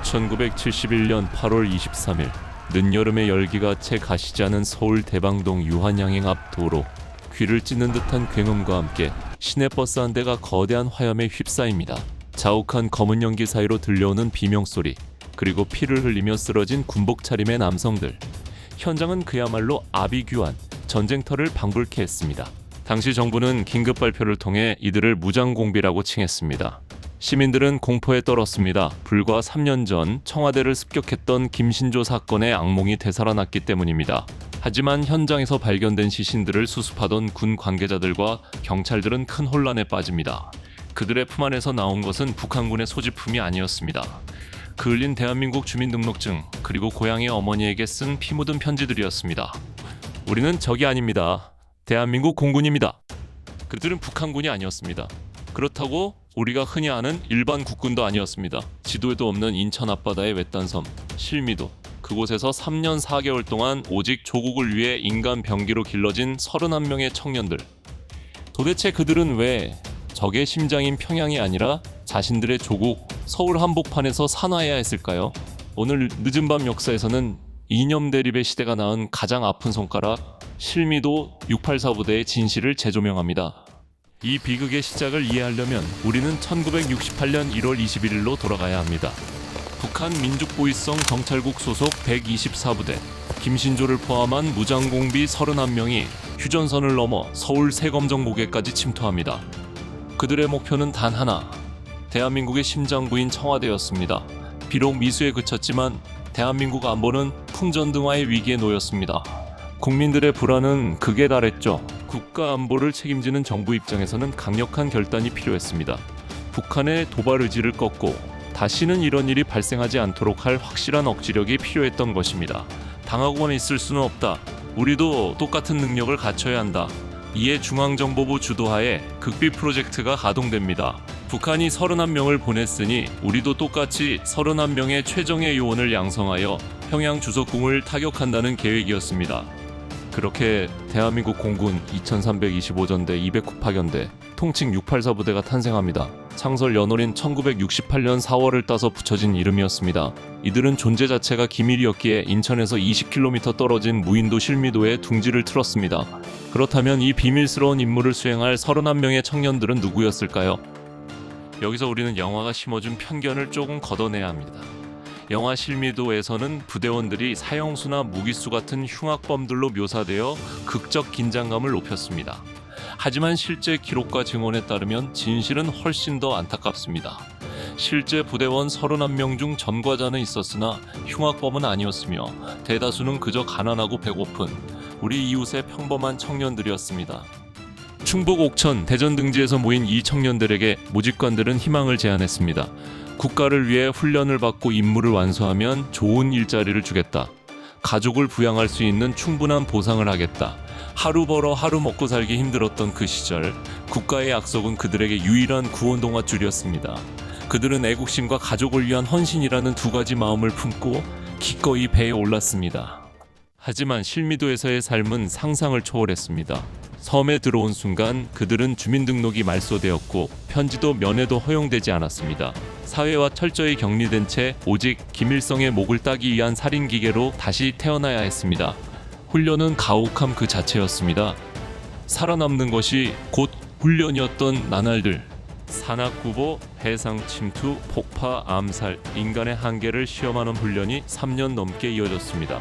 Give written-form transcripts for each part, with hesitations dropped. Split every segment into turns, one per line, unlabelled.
1971년 8월 23일 늦여름의 열기가 채 가시지 않은 서울 대방동 유한양행 앞 도로. 귀를 찢는 듯한 굉음과 함께 시내버스 한 대가 거대한 화염에 휩싸입니다. 자욱한 검은 연기 사이로 들려오는 비명소리, 그리고 피를 흘리며 쓰러진 군복 차림의 남성들. 현장은 그야말로 아비규환, 전쟁터를 방불케 했습니다. 당시 정부는 긴급 발표를 통해 이들을 무장공비라고 칭했습니다. 시민들은 공포에 떨었습니다. 불과 3년 전 청와대를 습격했던 김신조 사건의 악몽이 되살아났기 때문입니다. 하지만 현장에서 발견된 시신들을 수습하던 군 관계자들과 경찰들은 큰 혼란에 빠집니다. 그들의 품 안에서 나온 것은 북한군의 소지품이 아니었습니다. 그을린 대한민국 주민등록증, 그리고 고향의 어머니에게 쓴 피 묻은 편지들이었습니다. 우리는 적이 아닙니다. 대한민국 공군입니다. 그들은 북한군이 아니었습니다. 그렇다고 우리가 흔히 아는 일반 국군도 아니었습니다. 지도에도 없는 인천 앞바다의 외딴 섬 실미도, 그곳에서 3년 4개월 동안 오직 조국을 위해 인간 병기로 길러진 31명의 청년들. 도대체 그들은 왜 적의 심장인 평양이 아니라 자신들의 조국 서울 한복판에서 산화해야 했을까요? 오늘 늦은 밤 역사에서는 이념 대립의 시대가 낳은 가장 아픈 손가락 실미도 684 부대의 진실을 재조명합니다. 이 비극의 시작을 이해하려면 우리는 1968년 1월 21일로 돌아가야 합니다. 북한 민족보위성 경찰국 소속 124부대 김신조를 포함한 무장공비 31명이 휴전선을 넘어 서울 세검정고개까지 침투합니다. 그들의 목표는 단 하나, 대한민국의 심장부인 청와대였습니다. 비록 미수에 그쳤지만 대한민국 안보는 풍전등화의 위기에 놓였습니다. 국민들의 불안은 극에 달했죠. 국가 안보를 책임지는 정부 입장에서는 강력한 결단이 필요했습니다. 북한의 도발 의지를 꺾고 다시는 이런 일이 발생하지 않도록 할 확실한 억지력이 필요했던 것입니다. 당하고만 있을 수는 없다. 우리도 똑같은 능력을 갖춰야 한다. 이에 중앙정보부 주도하에 극비 프로젝트가 가동됩니다. 북한이 31명을 보냈으니 우리도 똑같이 31명의 최정예 요원을 양성하여 평양 주석궁을 타격한다는 계획이었습니다. 그렇게 대한민국 공군 2325전대 209 파견대 통칭 684 부대가 탄생합니다. 창설 연월인 1968년 4월을 따서 붙여진 이름이었습니다. 이들은 존재 자체가 기밀이었기에 인천에서 20km 떨어진 무인도 실미도에 둥지를 틀었습니다. 그렇다면 이 비밀스러운 임무를 수행할 31명의 청년들은 누구였을까요? 여기서 우리는 영화가 심어준 편견을 조금 걷어내야 합니다. 영화 실미도에서는 부대원들이 사형수나 무기수 같은 흉악범들로 묘사되어 극적 긴장감을 높였습니다. 하지만 실제 기록과 증언에 따르면 진실은 훨씬 더 안타깝습니다. 실제 부대원 31명 중 전과자는 있었으나 흉악범은 아니었으며 대다수는 그저 가난하고 배고픈 우리 이웃의 평범한 청년들이었습니다. 충북 옥천 대전 등지에서 모인 이 청년들에게 모집관들은 희망을 제안했습니다. 국가를 위해 훈련을 받고 임무를 완수하면 좋은 일자리를 주겠다. 가족을 부양할 수 있는 충분한 보상을 하겠다. 하루 벌어 하루 먹고 살기 힘들었던 그 시절, 국가의 약속은 그들에게 유일한 구원 동아줄이었습니다. 그들은 애국심과 가족을 위한 헌신이라는 두 가지 마음을 품고 기꺼이 배에 올랐습니다. 하지만 실미도에서의 삶은 상상을 초월했습니다. 섬에 들어온 순간 그들은 주민등록이 말소되었고 편지도 면회도 허용되지 않았습니다. 사회와 철저히 격리된 채 오직 김일성의 목을 따기 위한 살인기계로 다시 태어나야 했습니다. 훈련은 가혹함 그 자체였습니다. 살아남는 것이 곧 훈련이었던 나날들. 산악구보, 해상 침투, 폭파, 암살, 인간의 한계를 시험하는 훈련이 3년 넘게 이어졌습니다.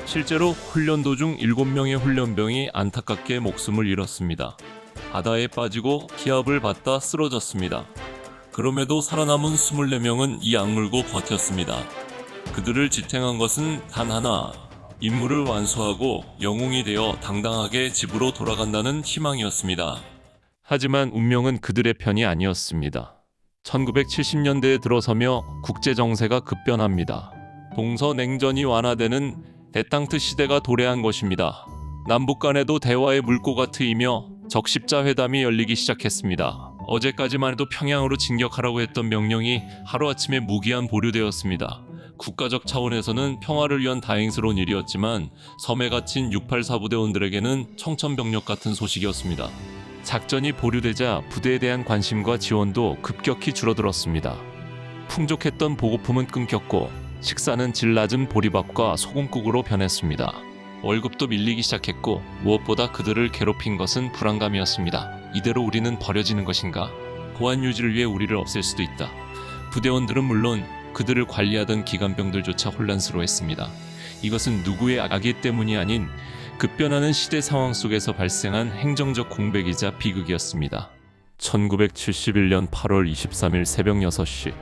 실제로 훈련 도중 7명의 훈련병이 안타깝게 목숨을 잃었습니다. 바다에 빠지고 기압을 받다 쓰러졌습니다. 그럼에도 살아남은 24명은 이 악물고 버텼습니다. 그들을 지탱한 것은 단 하나, 임무를 완수하고 영웅이 되어 당당하게 집으로 돌아간다는 희망이었습니다. 하지만 운명은 그들의 편이 아니었습니다. 1970년대에 들어서며 국제정세가 급변합니다. 동서냉전이 완화되는 데탕트 시대가 도래한 것입니다. 남북 간에도 대화의 물꼬가 트이며 적십자 회담이 열리기 시작했습니다. 어제까지만 해도 평양으로 진격하라고 했던 명령이 하루아침에 무기한 보류되었습니다. 국가적 차원에서는 평화를 위한 다행스러운 일이었지만 섬에 갇힌 684 부대원들에게는 청천벽력 같은 소식이었습니다. 작전이 보류되자 부대에 대한 관심과 지원도 급격히 줄어들었습니다. 풍족했던 보고품은 끊겼고 식사는 질 낮은 보리밥과 소금국으로 변했습니다. 월급도 밀리기 시작했고 무엇보다 그들을 괴롭힌 것은 불안감이었습니다. 이대로 우리는 버려지는 것인가? 보안 유지를 위해 우리를 없앨 수도 있다. 부대원들은 물론 그들을 관리하던 기관병들조차 혼란스러워했습니다. 이것은 누구의 악의 때문이 아닌 급변하는 시대 상황 속에서 발생한 행정적 공백이자 비극이었습니다. 1971년 8월 23일 새벽 6시,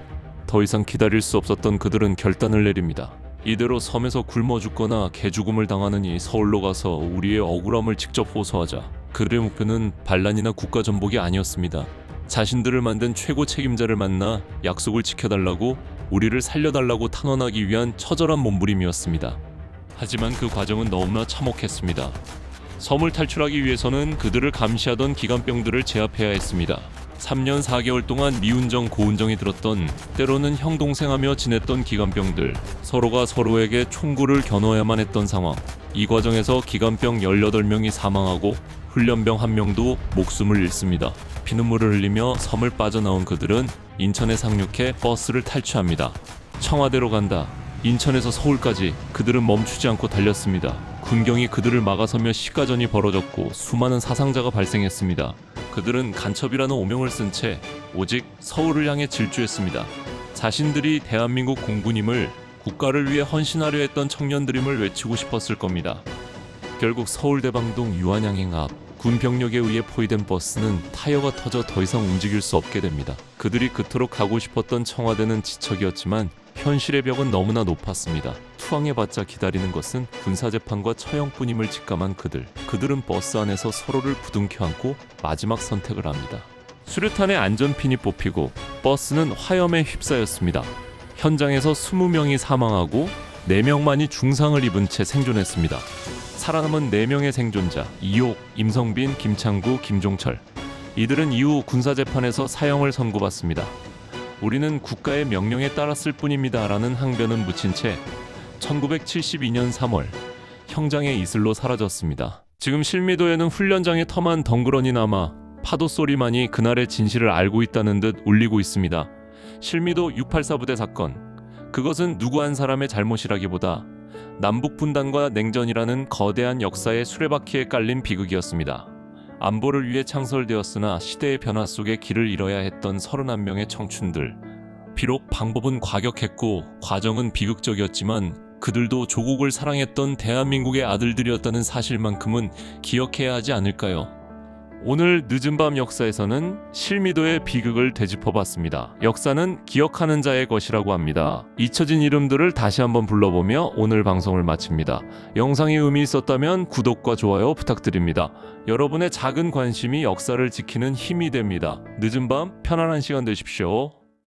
더 이상 기다릴 수 없었던 그들은 결단을 내립니다. 이대로 섬에서 굶어 죽거나 개죽음을 당하느니 서울로 가서 우리의 억울함을 직접 호소하자. 그들의 목표는 반란이나 국가전복이 아니었습니다. 자신들을 만든 최고 책임자를 만나 약속을 지켜달라고, 우리를 살려달라고 탄원하기 위한 처절한 몸부림이었습니다. 하지만 그 과정은 너무나 참혹했습니다. 섬을 탈출하기 위해서는 그들을 감시하던 기관병들을 제압해야 했습니다. 3년 4개월 동안 미운정 고운정이 들었던, 때로는 형동생하며 지냈던 기관병들, 서로가 서로에게 총구를 겨누어야만 했던 상황. 이 과정에서 기관병 18명이 사망하고 훈련병 1명도 목숨을 잃습니다. 피눈물을 흘리며 섬을 빠져나온 그들은 인천에 상륙해 버스를 탈취합니다. 청와대로 간다. 인천에서 서울까지 그들은 멈추지 않고 달렸습니다. 군경이 그들을 막아서며 시가전이 벌어졌고 수많은 사상자가 발생했습니다. 그들은 간첩이라는 오명을 쓴 채 오직 서울을 향해 질주했습니다. 자신들이 대한민국 공군임을, 국가를 위해 헌신하려 했던 청년들임을 외치고 싶었을 겁니다. 결국 서울대방동 유한양행 앞 군 병력에 의해 포위된 버스는 타이어가 터져 더 이상 움직일 수 없게 됩니다. 그들이 그토록 가고 싶었던 청와대는 지척이었지만 현실의 벽은 너무나 높았습니다. 투항해봤자 기다리는 것은 군사재판과 처형뿐임을 직감한 그들은 버스 안에서 서로를 부둥켜 안고 마지막 선택을 합니다. 수류탄의 안전핀이 뽑히고 버스는 화염에 휩싸였습니다. 현장에서 20명이 사망하고 4명만이 중상을 입은 채 생존했습니다. 살아남은 4명의 생존자, 이옥, 임성빈, 김창구, 김종철. 이들은 이후 군사재판에서 사형을 선고받습니다. 우리는 국가의 명령에 따랐을 뿐입니다 라는 항변은 묻힌 채 1972년 3월 형장의 이슬로 사라졌습니다. 지금 실미도에는 훈련장의 터만 덩그러니 남아 파도 소리만이 그날의 진실을 알고 있다는 듯 울리고 있습니다. 실미도 684 부대 사건, 그것은 누구 한 사람의 잘못이라기보다 남북분단과 냉전이라는 거대한 역사의 수레바퀴에 깔린 비극이었습니다. 안보를 위해 창설되었으나 시대의 변화 속에 길을 잃어야 했던 31명의 청춘들. 비록 방법은 과격했고 과정은 비극적이었지만 그들도 조국을 사랑했던 대한민국의 아들들이었다는 사실만큼은 기억해야 하지 않을까요? 오늘 늦은 밤 역사에서는 실미도의 비극을 되짚어봤습니다. 역사는 기억하는 자의 것이라고 합니다. 잊혀진 이름들을 다시 한번 불러보며 오늘 방송을 마칩니다. 영상이 의미 있었다면 구독과 좋아요 부탁드립니다. 여러분의 작은 관심이 역사를 지키는 힘이 됩니다. 늦은 밤 편안한 시간 되십시오.